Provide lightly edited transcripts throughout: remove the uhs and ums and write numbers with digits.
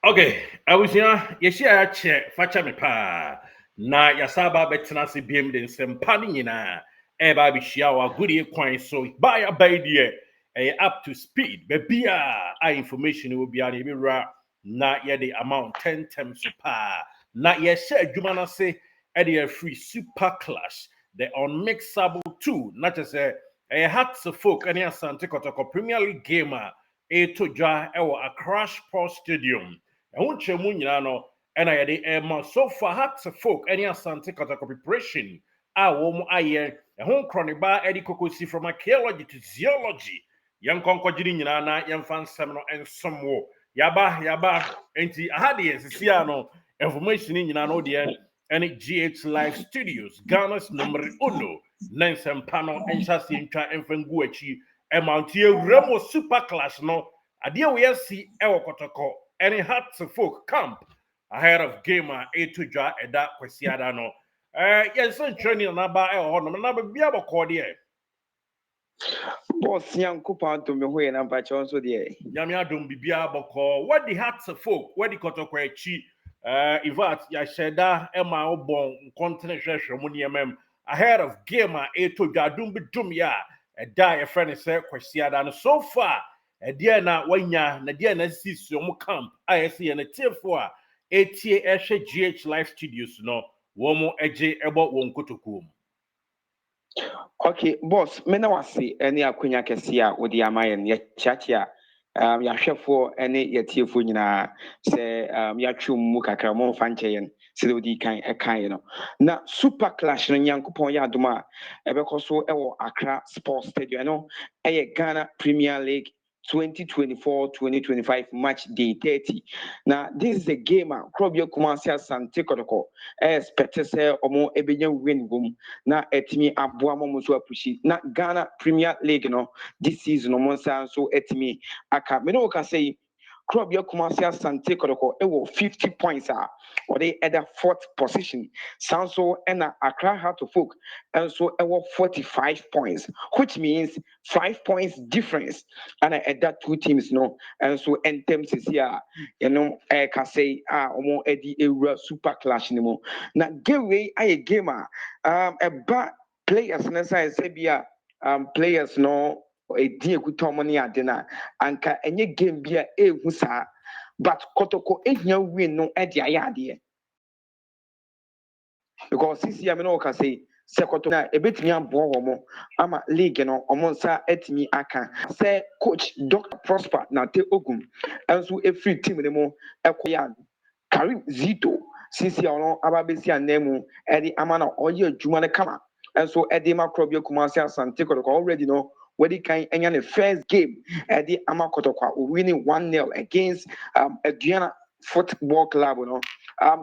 Okay, I was here. Yes, yeah, check. Facha me pa. Na yasaba betena se biem den sempani nyina. E ba bi hia wa goodie kwan so buy a by die. Up to speed. Be a information will be an ra na ye the amount 10 times so pa. Na ye share adwuma na se e the free super clash. The unmixable two. Not just a hats of folk any asante kotoko Premier League gamer. To dwa e wa a crash Sports Stadium. ɛho nkyɛmu nyinaa no ɛna yɛde ɛma so far hat folk ɛne asante kotoko preparation a wɔn ayɛ ɛho nkorɔniba ɛde kokosi from archaeology to zoology yɛn nkɔnkɔgyiri nyinaa na yɛmfa nsɛm no nsom wo yaba nti aha deɛ sisi a no information nyinaa no deɛ ɛne GH Live Studios Ghana's number uno na nsɛmpa no nhyɛ aseɛ ntwa mfa ngu akyi ɛma nti ewura mu super class no adeɛ wɔyɛ si ɛwɔ kɔtɔkɔ any hats folk camp ahead of game to dwa eda kwasiada no yes training na ba no na ba bia bokɔ de boss yankopa to me ho na ba chon so de nyame adom bibia bokɔ what the hats folk what the kotokɔ achi in fact ya sheda e ma obon continent hwehwɛ mu niemam ahead of game to dwa dum bi dum ya eda ye friend say kwasiada no so far ɛdeɛ na wanya na deɛ na sisi wɔn camp a yɛsi yɛ na tiefo a etie ɛhwɛ GH Live Studios no wɔn ɛgye ɛbɔ wɔn kotokuo mu. Okay, boss, me na wase ɛne akonya kɛse a wodi ama yɛn yɛ kyakyia yɛahwɛfoɔ ɛne yɛtiefo nyinaa sɛ yɛatwe mu kakra mo mfa nkyɛ yɛn sɛ wodi kan ɛkan yɛn no na super clash no nyankopɔn yɛ adom a ɛbɛkɔ so ɛwɔ Accra Sports Stadium ɛno ɛyɛ Ghana Premier League 2024-2025 match day 30. Now, this is a game. Krobio Kumasi Asante Kotoko. Expect say omo ebenya win boom. Na etimi abua mo so apushi. Na Ghana Premier League no this season no monsa so etimi aka. Me no ka say Krobio Kumasi Asante Kotoko ewo 50 points or they at the fourth position. Sanso and Accra Heart of Folk and so ewo 45 points, which means 5 points difference. And at that two teams no and so in terms is here you know can say omo edi a super clash anymore. Now game way I gamer about players necessary say be players no edi ekuto money adena anka enye game bia ehu saa but Kotoko ehia win no edi ayade because this year me no can say Sekoto na ebetimi ambo womo ama league no omonsa etimi aka say coach Dr. Prosper na te ogum enso every team ne mo ekoya Karim Zito since ya no ababesi anemu edi amana oye adwuma ne kama enso edi makrobia Kumasi Asante Kotoko already no where can enya the first game edi amakotokwa winning 1-0 against Aduana Football Club no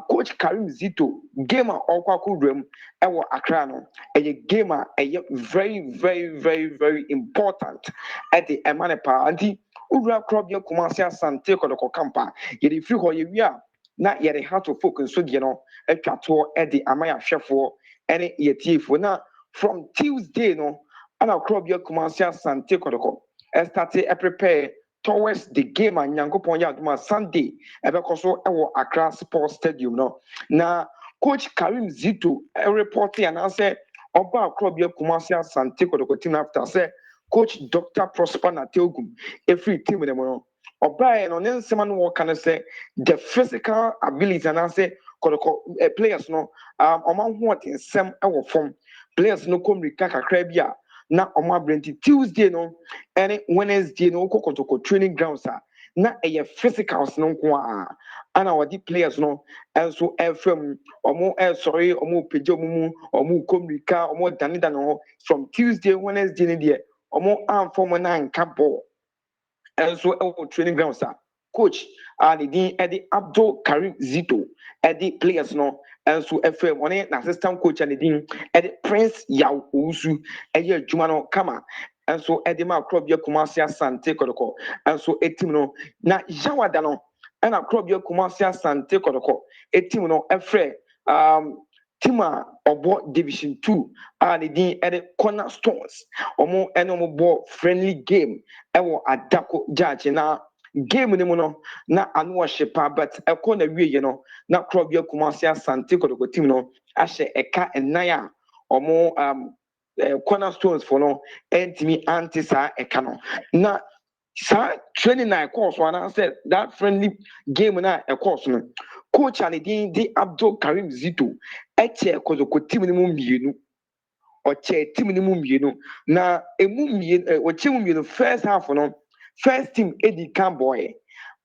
coach Karim Zito game okwa kudrem ewo Accra no a game very important at the Emanepa anti ura krobia Kumasi Asante Kotoko campa ye free ho ye wia na ye how to focus so de no atwa to e de amaya hwefo ene ye tiefo na from Tuesday no ana krobia Kumasi Asante Kotoko started prepare towards the game and Yankopon Yaduma Sunday ebekoso ewo Accra Sports Stadium no na coach Karim Zito reporting and answer oba Krobia Kumasi Asante Kotoko team after say coach Dr. Prosper na Teogum every team them no oba no nsema no can say the physical ability and answer Kotoko players no oman ho nsem ewo form players no come kakra bia na omo brenti Tuesday no and Wednesday no Kotoko training grounds na physicals no nko ana wadi players no enso FM omo sorry omo pejo mumu omo komrika omo danida no from Tuesday Wednesday ni de omo form na nka ball enso training grounds coach the din Eddie Abdul Karim Zito Eddie players no enso FM one na assistant coach and the din Eddie Prince Yaw Usu eye adwuma no kama enso Eddie ma Krobia Kumasi Asante Kotoko enso etim no na Jawada no na Krobia Kumasi Asante Kotoko etim no efre team obo division 2 the din Eddie Cornerstones omo eno mo ball friendly game ewo Adako Judge na game ni mu no na anu ɔhye but ɛkɔ na wie no na Krobia Kumasi Asante Kotoko team no ahye ɛka ɛnan a ɔmo cornerstones for no entimi anti saa ɛka no na saa training na ɛkɔɔ so anaasɛ that friendly game na ɛkɔɔ so no coach a ne din de Abdul Karim Zito ɛkyɛ Kotoko team no mu mmienu ɔkyɛ team no mu mmienu na emu mmienu ɔkyɛ mu mmienu first half no first team edi kan boy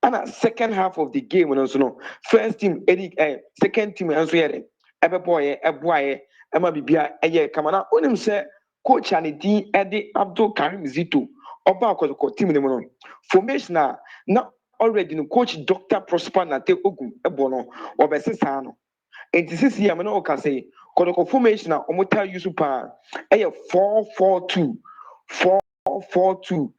and second half of the game no so no first team edi second team nso yɛ dɛ ɛbɛ boy ɛboaeɛ ɛma bibia ɛyɛ kama na onim sɛ coach a ne din ɛde Abdul Karim Zito ọba Kotoko team no mu no formation a na already no coach Dr. Prosper Nate Ogum ɛbɔ no ɔbɛse saa no enti sisi ya me na ɔka sɛ Kotoko formation a ɔmo ta use pa ɛyɛ 4-4-2 4-4-2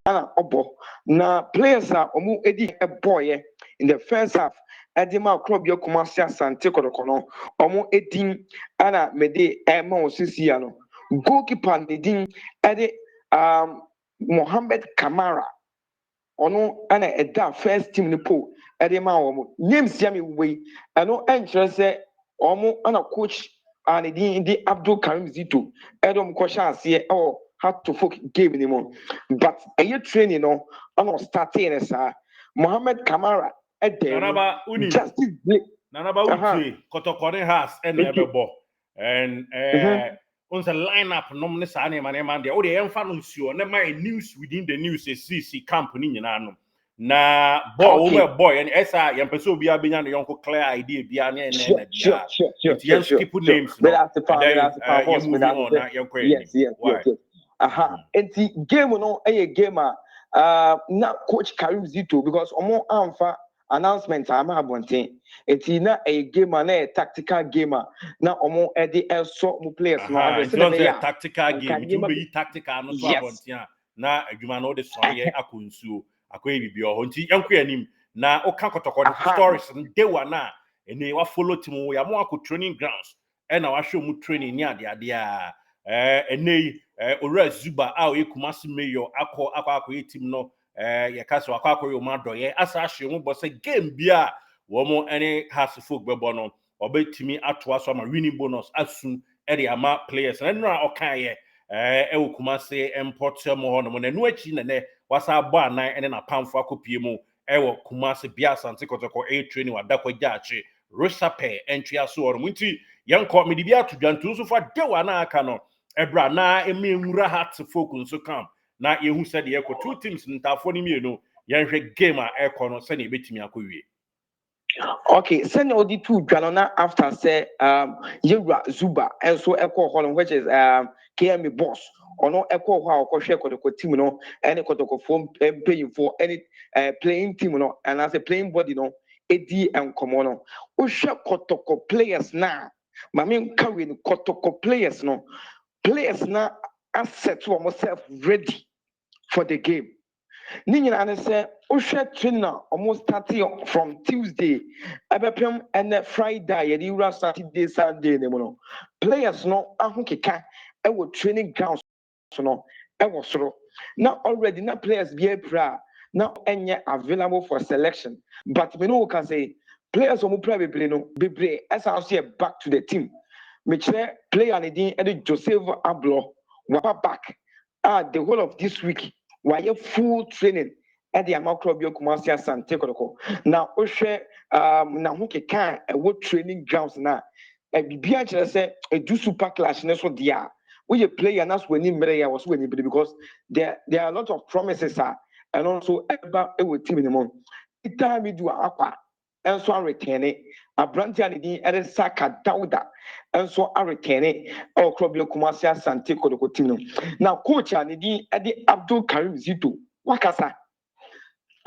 ana ɔbɔ na players a ɔmo edi ɛbɔɔyɛ in the first half ɛde ma Krobia Kumasi Asante Kotoko no ɔmo edin ana mede ɛma osisi ya no goalkeeper ne din ɛde Mohammed Kamara ono ana ɛda first team ni po ɛde ma wɔn names ya mi wei ɛno ɛnkyerɛ sɛ wɔn ana coach a ne din de Abdul Karim Zito ɛde wɔn kɔhyɛ aseɛ ɛwɔ Heart to Folk game ni mu but ɛyɛ training no ana ɔstartee ne saa Mohammed Kamara ɛda mu justice day nanaba utie Kotoko ne has ɛna ɛbɛbɔ and on the lineup nom ne saa ne man there o de emfa no nsuo ne my news within the news CC camp ni nyina no na ball over boy and esa yem pese obi abenya no yonko clear idea bia ne na bia yes skip names no yes enti game no game na coach Karim Zito because omo amfa announcement ama abonten enti na a game na a tactical game na omo edi so mo players no address the tactical game to be tactical no so abonten na adwuma no de sonye akonsuo akoye bibi o nti yanko anim na o ka Kotoko stories de wa na ene wa follow team ya mo akọ training grounds e na wa show mu training ni ade a ene ora Zuba a o Kumasi mayor akọ team no ye kaso akọ yo ma doye asa ahye mu bo se game bia wo mo any has folk bebo no obetimi atoa so ma winning bonus asu ere ama players na no okan ye wo Kumasi import mo ho no na nu achi ne wasa bo anan ene na pamfo akopie mu wo Kumasi bia Asante Kotoko training wa dakwa gyache Rosape entry aso or munti yanko me bia to dwantu so fa dewa na aka no ebra na emenwura Heart folk nso kam na yehu said ye ko two teams ntafo ni mienu yenhwe game a ekọ no se na ebetimi akowie. Okay, send all the two Dwanona after say Yura Zuba and so Echo Holland, which is KME boss or no Echo how Kotoko team no any Kotoko form paying for any playing team no and as a playing body no AD and Komono. Usha Kotoko players now. Mami carrying Kotoko players no players now asset to myself ready for the game. Ninyina ne say ohwe training almost starting from Tuesday abepem and Friday yedi ura Saturday Sunday ne no players no ahokeka e wo training grounds so no e wo soro now already na players be pra now enye available for selection but me no can say players omo pra bebre as I say back to the team me chere player ne din e Joseph Ablo wapa back the whole of this week why full training at the Krobia Kumasi Asante Kotoko. Now, Oshe, na hukeka what training grounds na. Bibia chere say a do super clash neso dia. We play and that's when Mreya was winning because there are a lot of promises and also about a team in the month. It time we do aqua and so I retain it. A branch and the Saka Dauda and so I retain it. Or Krobia Kumasi Asante Kotoko team. Now, coach and the Abdul Karim Zito. Wakasa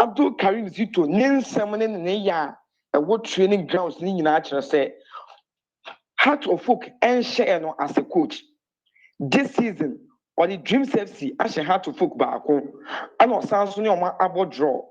Abdul Karim Zito nen samene ne ya what training grounds ni nyina akere say Heart of Folk and share no as a coach this season or the Dreams FC as Heart of Folk baako ana osanso ne o ma abo draw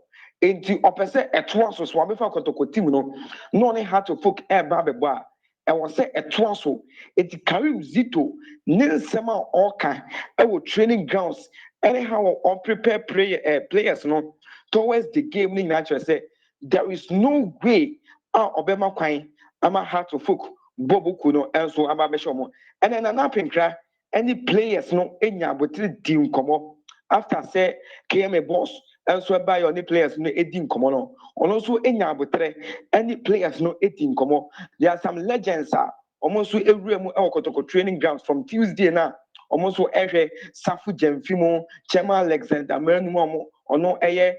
enti opese eto so so abefa Kotoko team no ne Heart of Folk e ba bebo a e wo say eto so enti Karim Zito nen sama oka e wo training grounds anyhow unprepared players no towards the game ni nyinaa kyerɛ sɛ there is no way ɔbɛma kwan ama Heart of Folk bobuku no ɛnso aba abɛhyɛ ɔmo ɛnna Nana Apinkra ɛne players no enya abotire di nkɔmɔ after sɛ KMA boss ɛnso ɛbaayɛ ɔne players no edi nkɔmɔ no ɔno nso enya abotire ɛne players no edi nkɔmɔ there are some legends a ɔmo nso ewura mu ɛwɔ Kotoko training grounds from Tuesday na ɔmo nso ɛhwɛ Safu Gyamfi mu Chairman Alexander Manu ɔmo ɔno ɛyɛ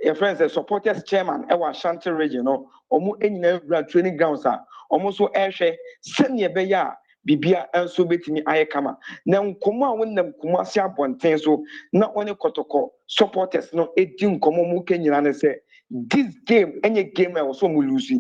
your friends the supporters chairman ɛwɔ Ashanti region no ɔmo nyinaa wura training grounds a ɔmo nso ɛhwɛ sɛnea ɛbɛyɛ a bibia nso betumi ayɛ kama na nkɔmɔ a wɔnam Kumasi abɔnten so na ɔne Kotoko supporters no edi nkɔmɔ mu ke nyinaa ne sɛ this game any game a wɔso ɔmo lose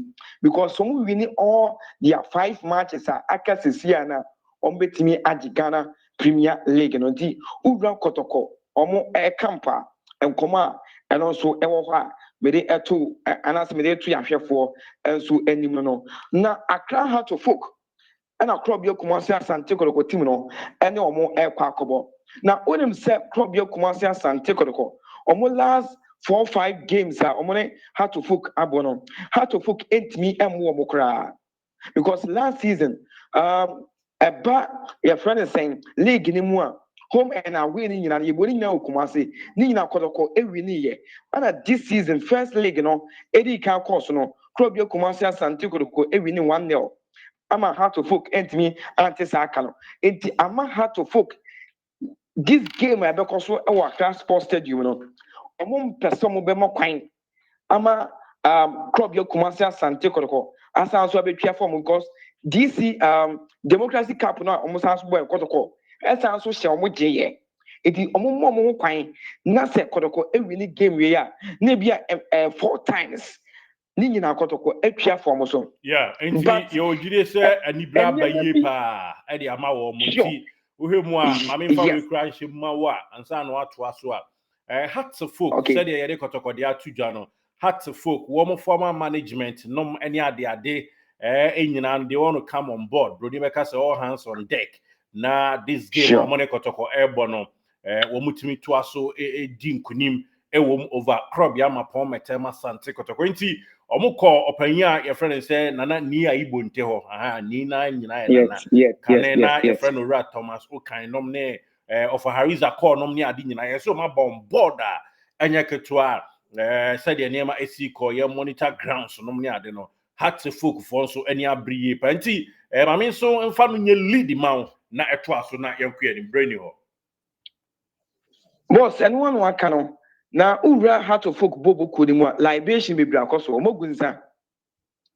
because ɔmo win all their 5 matches a aka sisi a na ɔmo betumi agye Ghana Premier League no nti wura Kotoko ɔmo ɛkampa nkɔmɔ a ɛno nso ɛwɔ hɔ a mede ɛto anaasɛ mede ɛto yɛahwɛfoɔ nso anim no na Accra Heart of Folk ɛna Krɔbea Kumasi Asante Kotoko team no ɛne ɔmo ɛkɔ akɔbɔ na wonim sɛ Krɔbea Kumasi Asante Kotoko ɔmo last 4-5 games a ɔmo ne Heart of Folk abɔ no Heart of Folk ɛntumi ɛmmo ɔmo koraa because last season ɛba yɛfrɛ ne sɛn league ne mu a home and away ni nyina yeboni nyina Kumasi ni nyina Kotoko ewi ni ye ana this season first league no edi kan course no Krɔbea Kumasi Asante Kotoko ewi ni 1-0 ama Heart of Folk entimi ante sa aka no enti ama Heart of Folk this game a bɛkɔ so ɛwɔ Accra Sports Stadium no ɔmo mpɛ sɛ ɔmo bɛma kwan ama Krɔbea Kumasi Asante Kotoko asan so abɛtwa form because DC Democracy Cup no ɔmo san so bɔ Kotoko ɛsan so hyɛ ɔmo gyeyɛ eti ɔmo mo ɔmo ho kwan na sɛ Kotoko ewi ni game wei a na bi a 4 times ni nyina Kotoko atwa form so yeah enti yɛ ɔgyire sɛ anibra ba yie pa ɛde ama wɔ mo nti wohɛ mu a mame mfa we kura nhyɛ mu ma wo a ansa na watoa so a Heart of Folk sɛ deɛ yɛde Kotoko de ato dwa no Heart of Folk wɔn former management nom ɛne ade nyina they want to come on board brody bɛka sɛ all hands on deck na this game ɔmo ne Kotoko ɛbɔ no wɔn mutumi toa so di nkunim ɛwɔ over Krɔbea Mapɔn Mɛtɛm Asante Kotoko nti ɔmo kɔ ɔpanyin a yɛfrɛ no sɛ Nana ni a ibo nte hɔ ni na nyina yɛ Nana kane na yɛfrɛ no Rat Thomas Okan nom ne Hariza call nom ne ade nyina yɛ so ma on board a ɛnyɛ ketewa sɛdeɛ nneɛma esi kɔ yɛ monitor grounds nom ne ade no Heart of Folk for nso ani abere yie pa nti mame nso mfa no nye lead ma wo na ɛto aso na yɛnkɔ yɛ ne brani hɔ boss ɛno ano aka no na ura Heart of Folk bobo kodi mu a libation bebree akɔ so ɔmo gu nsa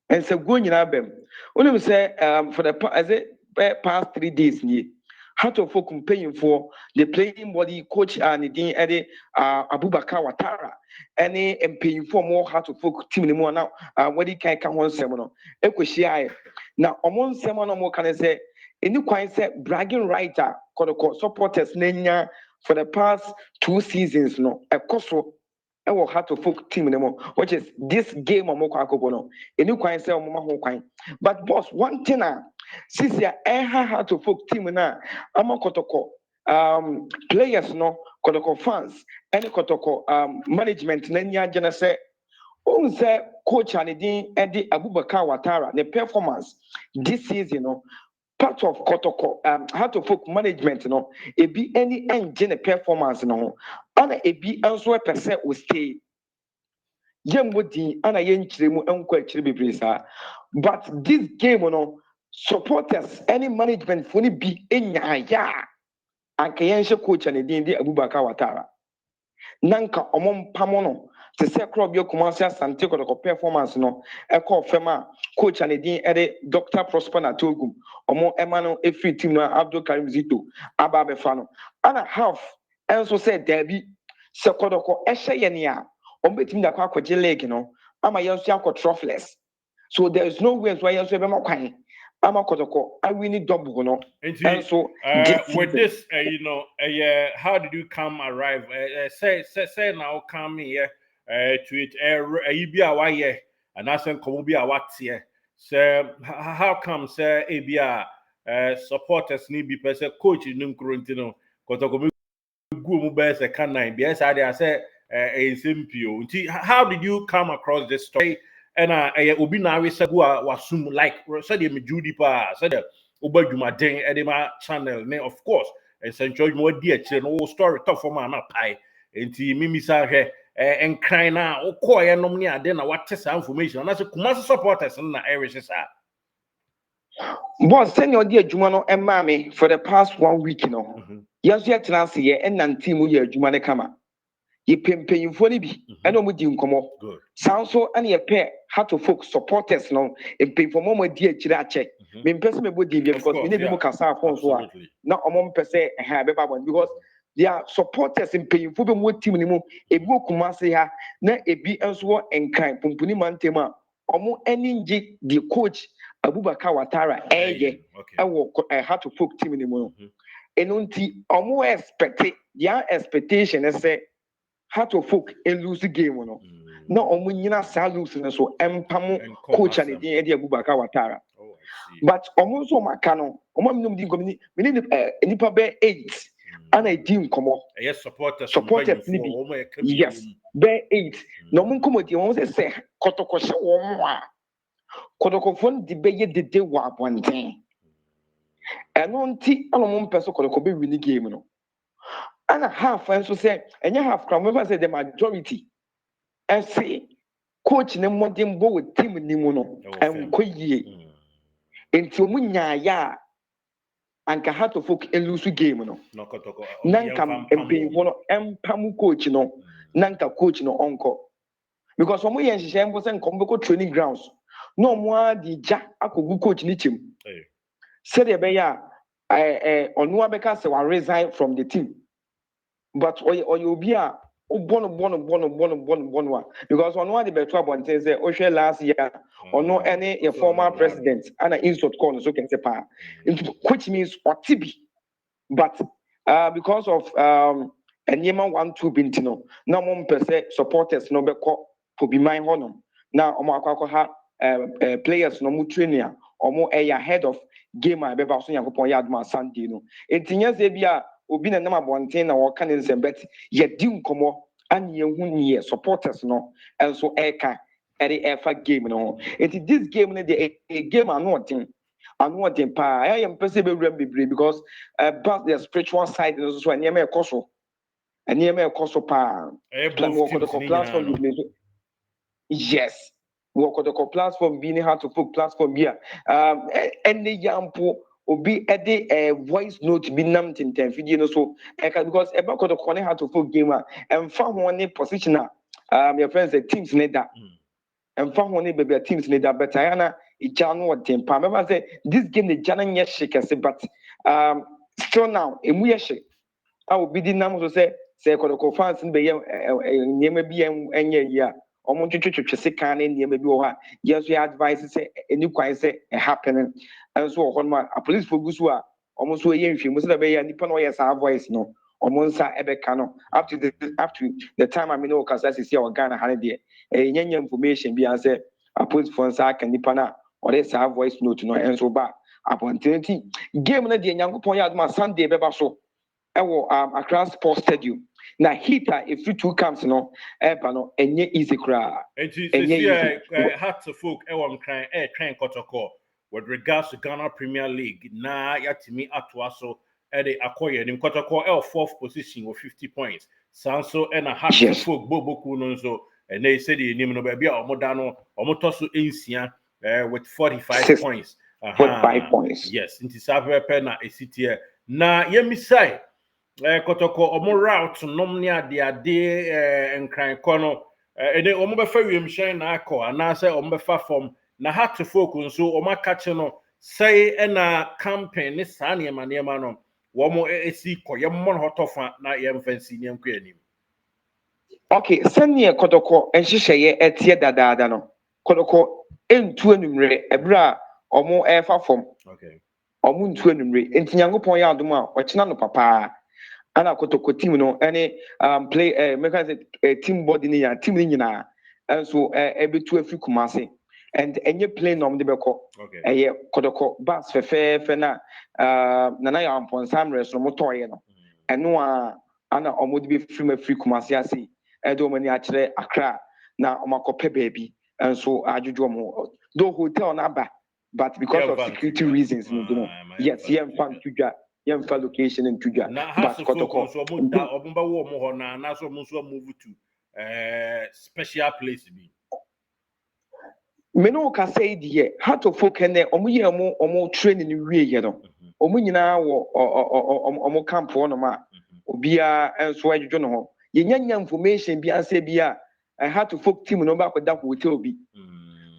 ɛnsa go nyinaa bɛm wonim sɛ for the past 3 days nie Heart of Folk mpanyinfoɔ the playing body coach ne din ɛde Abubakar Watara ɛne mpanyinfoɔ mo Heart of Folk team ne mu na wɔde kan ka ho nsɛm no ɛkɔhyia na ɔmo nsɛm no mo ka ne sɛ any kwan sɛ bragging right a Kotoko supporters n'anya for the past 2 seasons no ekoso ɛwɔ Heart of Folk team no which is this game ɔmo kɔ akɔbɔ no any kwan sɛ ɔmo ma ho kwan but boss one thing sisi a Heart of Folk team na ama Kotoko players no Kotoko fans ɛne Kotoko management na nya agye na sɛ on sɛ coach and din ɛde Abubakar Watara the performance this season no part of Kotoko Heart of Folk management no ebi any engine performance no ana ebi enso e pese o stay yem wodi ana ye nkyire mu enko akyire bebre sa but this game no supporters any management for ni bi enya ya anka yen hye coach and din di Abubakar Watara nanka omompamo no te se Krɔbea Kumasi Asante Kotoko performance no ɛkɔ fema coach and din ɛde Dr. Prosper Natogum ɔmo ɛma no efiri team no Abdul Karim Zito aba befa no ana half ɛnso sɛ dabi sɛ Kotoko ɛhyɛ yɛ nea ɔmo betimi da kɔ akɔgye league no ama yɛnso akɔ trophyless so there is no way so yɛnso ɛbɛma kwan ama Kotoko I win double no and so with this how did you arrive say now come here to it bi a wayɛ anaasɛ nkɔmɔ bi a wateɛ sɛ how come sɛ ebi a supporters ni bi pɛ sɛ coach no nkuro nti no Kotoko mu best can nine yes I say a simple. How did you come across this story? And obi na we say go wasum like said me Judy pa said oba dwumaden edema channel ne of course and central mo di akire no story top for man pai enti mimi sa hwe enkran na okọ ye nom ne ade na wate sa information na say Kumasi supporters na Irish sa boss send your dear Jumano and mammy for the past 1 week, you know. Yes, yet last year and Nantimu year Jumane Kama. Ye paying for be, and no mudim come good. Sound so and ye pair how to folks supporters no and pay for more dear Chirache. Mean person me would because we need to book us our phones. Not a mom per se and have one because they are supporters in paying for them with team anymore. A book Kumasi ha, na a be elsewhere and kind Pumpuni Mantema, or more any the coach. Abubakar Watara, I will have to folk team anymore. And until almost expect their expectation is say how to folk and lose the game. No, Omunina Salus so Empamu coach and the idea Abubakar Watara. But almost on Macano, we need a bear 8 and a team come up. Yes, supporters, yes, bear 8. No one come with you almost say Kotoko. Kotoko phone the be the day wa abonten eno nti alomon peso Kotoko be win game no and half and so say enya half crowd me say the majority and say coach ne modern bo with team ni mu no en koyie enti omunya ya anka hat of folk and lose game no nanka empin no empamu coach no nanka coach no onko because omo yen hihye mbo say nkombe training grounds no more the ja akogu coach ni team said be ya onu abeka say wa resign from the team but obi a bono because onu the better abonten say o hwe last year onu any a former president and an insult call so can say pa which means otibi but because of enyema 1-2 bintino na mo mpese supporters no be ko for be mine honor na omo akwa ha players no mu training omo ahead of game a beba so yakopon yad ma Sunday no entinya se bia obi na nam abonten na wo kan nsem bet ye di nkomo an ye hu ne supporters no enso eka eri efa game no enti this game no the game anotin pa I am person be rem bebre because about the spiritual side so anya me ekoso pa platform yes work on the platform being how to put platform here any yampo obi ede voice note bi nam tinten video no so because about the corner how to put gamer and found one position your friends the teams need that and found one baby teams need that but Ayana ijano what team pa remember say this game the jana nye shake but still now emu ye shake I will be the name to say Kotoko fans in the nyema bi enye ya omo twetwetwe sika na nyema bi wo ha yes we advise say any kwan say happening and so on ma police for gusu a omo so ye nhwe mo say be ya nipa no yes voice no omo nsa ebeka no up to the time I mean no kasa see Ghana ha de nyanya information bi an say police for nsa ka nipa na or this voice note no and so ba opportunity game na de nyankopon ya adoma Sunday beba so Accra Sports Stadium. Now heater if you two comes no no enye easy cry. Had to folk crying Kotoko with regards to Ghana Premier League. Na yatimi atwaso the Akoye in Kotoko 4th position with 50 points. Sanso and a hat to folk Bobo Kunonzo and they said the name no baby or Modano or Motosu Insia with 45 points. 45 points. Yes, into Savre Pena a city. Na yemisai Kotoko omo route nom ne ade enkran kono ene omo be fa wiem hyen na akọ anase omo be fa fom na hat to focus so omo akache no sei na campaign ne sa ne ma no womo esi koye mo no hotofa na ye mfansi ne nkọ anim. Okay, senior Kotoko enhyehyeye etie dadaada no Kotoko entu anumre ebra omo efa fom. Okay. Omo ntu anumre enti Nyankopon ya adom a ochina no papa ana Kotoko team no any play make say team body ni ya team ni nyina and so ebetu afi Kumasi and enye play nom de beko Kotoko bas fe na nana ya amponsa mres no motoye no eno a ana ɔmo de be free Kumasi ase ɛde ɔmo ni akyerɛ Accra na ɔmo akɔpɛ baabi nso adwodwo ɔmo though hotel naba but because of security reasons yes yɛmfa location ntudwa but Kotoko so ɔmo da ɔmo ba wo ɔmo hɔ na so ɔmo so move to special place bi me no ka say die heart of folk ne ɔmo yɛ ɔmo training wie yɛ no ɔmo nyinaa wɔ ɔmo camp hɔ no ma obia nso adwodwo no ho yɛnya information bi ase bi a heart of folk team no ba ko da hotel bi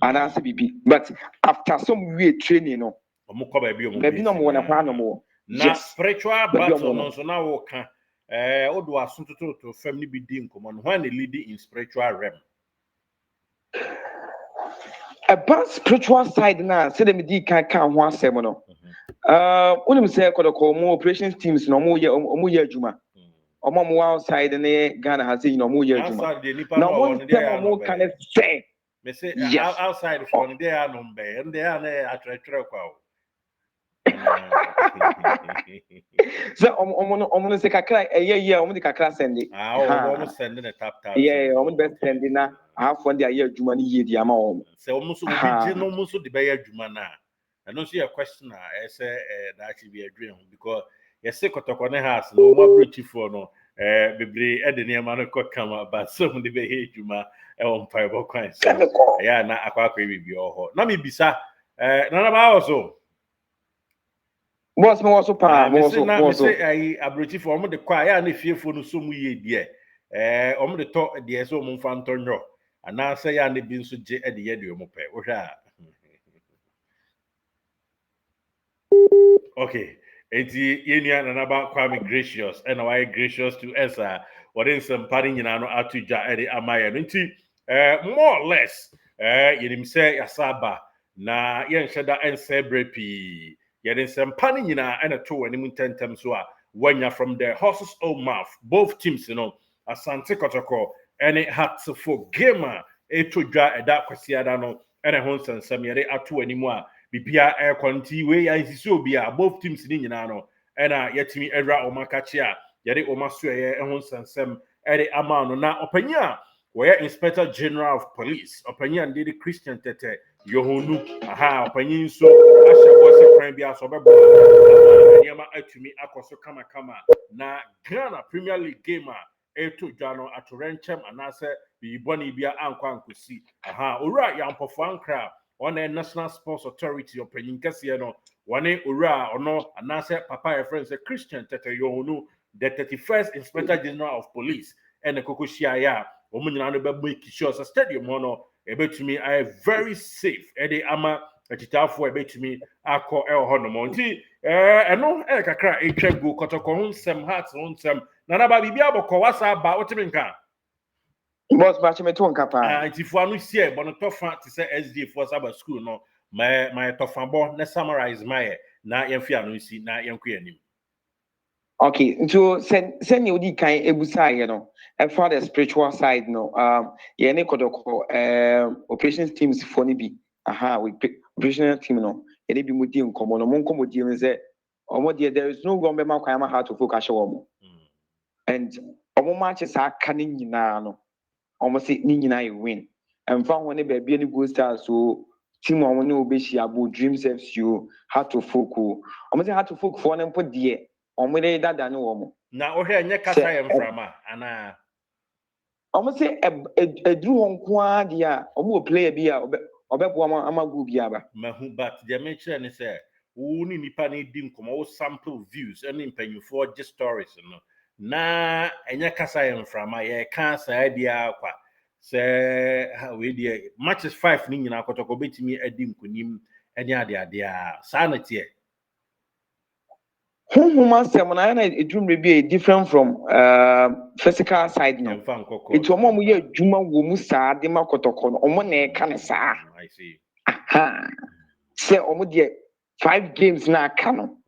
anaasɛ bibi but after some wie training no ɔmo kɔ baabi no mo wɔ na kwa no mo na spiritual battle no so na wo ka odo asunto to fam ni bi di nkomo no when leading in spiritual realm about spiritual side na say dem di kan ho asɛm no unim say Kotoko mo operations teams no mo yɛ adwuma mo outside ne Ghana has you know mo yɛ adwuma na mo kan say me say outside from there no be and there na atretire kwa o so no say kakra omo di kakra send omo send the tap omo best send na half one day adwuma ni yie di ama omo say omo so obi je no omo so de be adwuma na no so your question na say that should be a dream because you say Kotoko ne house no omo abrochi for no bebre e de niam no kokama but so de be adwuma e won fiber kwan so ya na akwa bibi oho na me bisa na ba also boss me also pa me say ai abrochi for omo de kwa ya na fiefo no so mu ye die omo de to de so omo fa ntonyo ana say ya na bi nso je e de ye de omo pe wo hwa okay enti yenia na naba Kwame gracious and why gracious to us what in some party nyina no atuja e de amaye nti more or less yenim say yasaba na yen hyeda ense brepi yedin some party nyina and to anim tentem so a wanya from the horses own mouth both teams you know Asante Kotoko and it had to for gamer etodwa eda kwasiada no and ho nsensem yede ato anim a bibia konti we ya insisi obi a both teams ni nyina no ena yetimi ewra omakachi a yede omaso ye ho nsensem ede ama no na opanya we inspector general of police opanya ndidi Christian Tete Yohonu aha opanya nso ahyebo se kran bia so bebo anyama atumi akoso kama na Ghana Premier League game eto dwano atorenchem anase biboni bia ankwa ankosi aha owura yampofo ankra on a National Sports Authority opinion kase no one owura ono anase papa your friends a Christian Tete Yohonu the 31st Inspector General of Police and the Kokoshia ya omunyina no be make sure so stadium no ebetumi I very safe e dey ama atitafo ebetumi akọ ho no monti eno kakra etwa go Kotoko ho nsem heart ho nsem na na ba bibia bokọ wasa ba otimi nka boss ba che me to nka pa itifo anu sie bo no tofa ti se SD for Saba school no my tofa bo na summarize my na yemfi anu si na yenko anim okay so send you di kan ebusa ye no and for the spiritual side no ye ne Kotoko operations teams for ni bi aha we operational team no ye dey bi mu di nkomo no mo nkomo di me say omo there is no go be ma kwan ma how to focus omo and omo matches aka ni nyina no omo say ni nyina you win and fa ho ne ba bia ni go stars so team omo ne obeshi abo dreams FC how to focus omo say how to focus for them put there omo dey dada no omo na ohwe nye kasa ye mframa ana omo say edru hon ko ade a omo player bi a obebo ama go bi aba mahu but the mention is wo ni nipa na di nkomo wo sample views and impanyufo just stories no na enye kasa ye mframa ye ka sa dia kwa se we dia matches 5 ni nyina Kotoko betimi adi nkonim ene ade a sa na tie human asem na na edrum be different from physical side no it omo ye adwuma wo mu saa de ma Kotoko no omo na e ka ne saa I see aha se omo de 5 games na aka no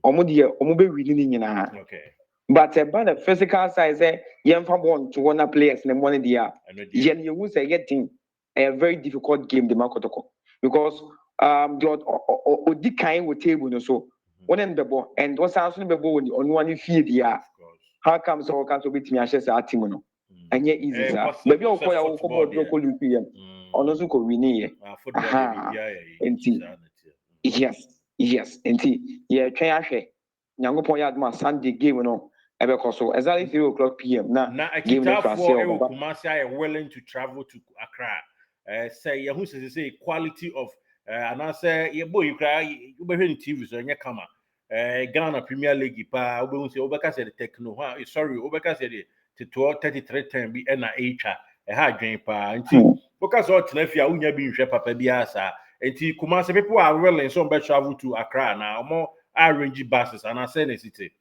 omo de omo be win ni nyina okay but about the physical side say yemfa bon to one players na money dia yen you who say getting a very difficult game the Kotoko because the odi kan wo table no so one in the ball and what sounds in the ball on one feed ya how come so can so bit me ahye say team no enye easy sir possible. baby okoya Except wo ko football, board yeah. ko lupi yam ono so ko wini ye Football, aha yeah, enti yes enti ye twen ahwe nyangopon ya adma Sunday game no ebe ko so exactly 3:00 p.m. na game no akita trust for here e Kumasi are willing to travel to Accra. Say you who say quality of and I say ye boy you cry you be hearing TV so nya kama Ghana Premier League pa obe say obeka say the techno sorry obeka say the to 3310 bi na echa ha adwen pa nti focus on tenafia unya bi nhwe papa bi asa nti Kumasi people are willing so be travel to Accra na more arrange buses and I say the city.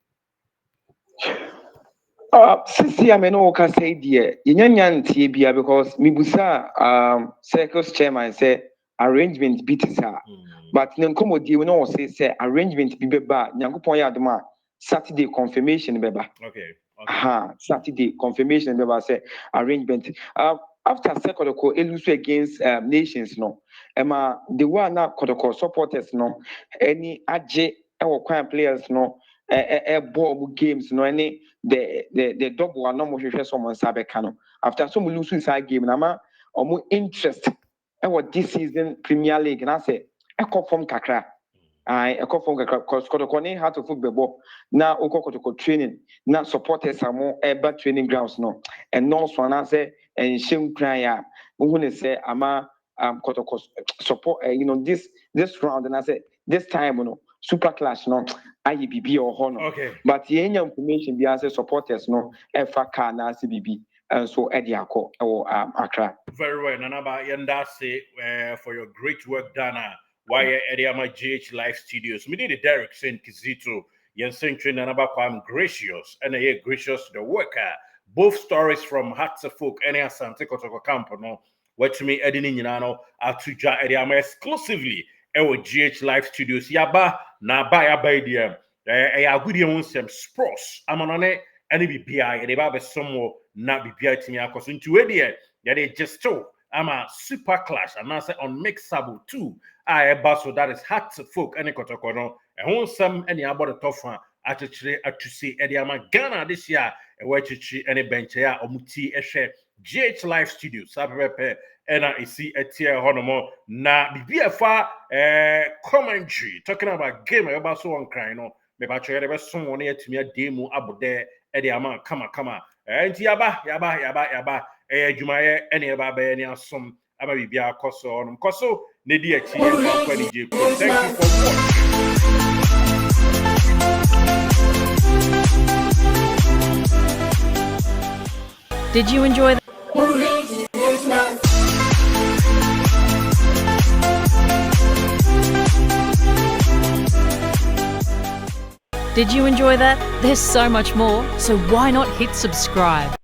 Sisi I no can say dear yenya ntie bia because mibusa circles chairman say arrangement bit sir but ne nkomodi we no say arrangement bi beba nyankopon ya adoma Saturday confirmation beba Okay. Saturday confirmation beba say arrangement after Kotoko elusu against nations no ema the one na Kotoko supporters no any aje e kwan players no ball games no any the double and no more someone sabe kano after some lose inside game na ma omo interest what this season Premier League na say e come from kakra e come from kakra cause Kotoko ne how to football na Kotoko training na supporters amo eba training grounds no and no so na say and shame cry ya who say ama Kotoko support this round and I say this time no super clash no IBB or honor. Okay. But the any information be as supporters no efa car na CBB and so Ediako or Accra. Very well, Nanaba Yanda say for your great work done. Why Ediama GH Live Studios? Me did Derek Saint Kizito. Yensen Nanaba I'm gracious and I gracious to the worker. Both stories from Hearts of Folk and Asante Kotoko Camp no. What to me Edini Ninano Atuja Ediama exclusively. Ewo GH Live Studios. Yaba na ba idea. I good on some spros. I'm on it. Any BPI, and about somewhere not BPI to me. Because into it, yeah, they just so I'm a super clash, and I say unmixable too. I so that is hard to folk any kotokono. And when some any about the tough one, actually, to see Eddie Ama Ghana this year, and where to any bench here, or muti eshe GH Live Studio, Sapepe, and I see a tier honomo na BPFA commentary talking about game about so on crying no. Me ba chere be someone here to me a demo abode e de ama kama enti yaba adwumaye ene yaba be ne asom aba bibia akoso onum koso ne di achi e fa kwa DJ Pro. Thank you for watching. Did you enjoy that? Did you enjoy that? There's so much more, so why not hit subscribe?